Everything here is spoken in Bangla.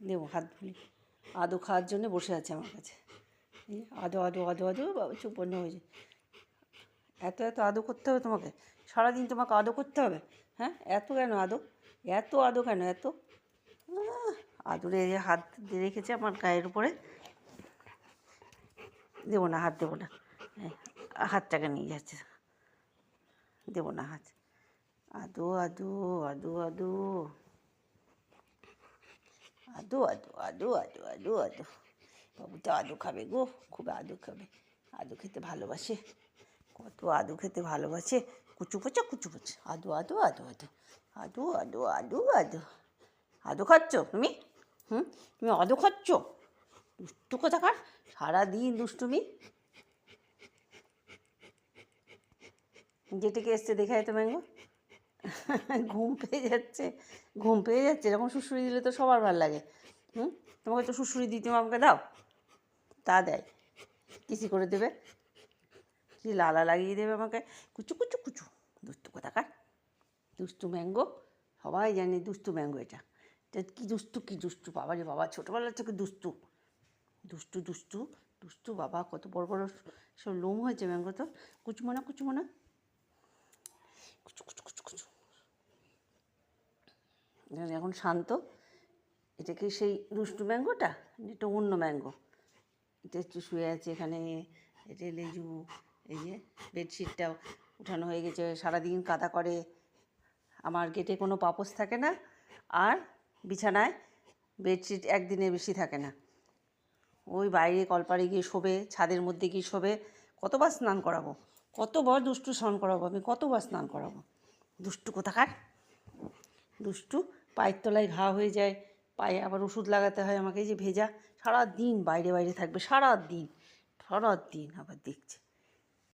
দেবো হাত ধুলি। আদো খাওয়ার জন্য বসে আছে আমার কাছে। আদো আদো আদো আদো বাবা চুপ বন্ধ হয়ে যায়। এত এত আদো করতে হবে তোমাকে? সারাদিন তোমাকে আদো করতে হবে? হ্যাঁ, এত কেন আদো? এত আদো কেন এত? আদরে যে হাত দিয়ে রেখেছে আমার গায়ের উপরে। দেবো না, হাত দেবো না। হাতটাকে নিয়ে যাচ্ছে, দেবো না হাত। আদো আদো আদো আদো আদো আদো আদো আদো আদো আদো। বাবু তো আদো খাবে গো, খুব আদো খাবে। আদো খেতে ভালোবাসে, কত আদো খেতে ভালোবাসে। কুচু কুচু কুচু কুচু আদো আদো আদো আদো আদো আদো আদো আদো। আদো খাচ্ছ তুমি? তুমি আদো খাচ্ছ? দুষ্টু কোথাকার, সারাদিন দুষ্টুমি। যেটিকে এসছে দেখায় তো ম্যাঙ্গো। ঘুম পেয়ে যাচ্ছে, ঘুম পেয়ে যাচ্ছে। এরকম শুশুরি দিলে তো সবার ভালো লাগে। তোমাকে তো শুশুরি দিতে আমাকে দাও, তা দেয় কিসি করে দেবে, কি লালা লাগিয়ে দেবে আমাকে। কুচু কুচু কুচু দুষ্টু কোথাকার, দুষ্টু ম্যাঙ্গো। সবাই জানে দুষ্টু ম্যাঙ্গো। এটা কী দুষ্টু, কী দুষ্টু বাবা রে বাবা, ছোটোবেলার থেকে দুষ্টু দুষ্টু দুষ্টু দুষ্টু বাবা। কত বড় বড় সব লোম হয়েছে ম্যাঙ্গো তো। কুচুমোনা কুচুমোনা কুচু কুচু কুচু কুচু। এখন শান্ত। এটা কি সেই দুষ্টু ম্যাঙ্গোটা? এটা অন্য ম্যাঙ্গো। এটা একটু শুয়ে আছে এখানে। এটা লেজু। এই যে বেডশিটটাও উঠানো হয়ে গেছে, সারাদিন কাদা করে। আমার গেটে কোনো পাপোশ থাকে না, আর বিছানায় বেডশিট একদিনের বেশি থাকে না। ওই বাইরে কলপাড়ে গিয়ে শোবে, ছাদের মধ্যে গিয়ে শোবে। কতবার স্নান করাবো, কতবার দুষ্টু স্নান করাবো আমি, কতবার স্নান করাবো। দুষ্টু কোথাকার, দুষ্টু। পায়ের তলায় ঘা হয়ে যায়, পায়ে আবার ওষুধ লাগাতে হয় আমাকে। এই যে ভেজা, সারাদিন বাইরে বাইরে থাকবে, সারাদিন সারাদিন আবার দেখছে।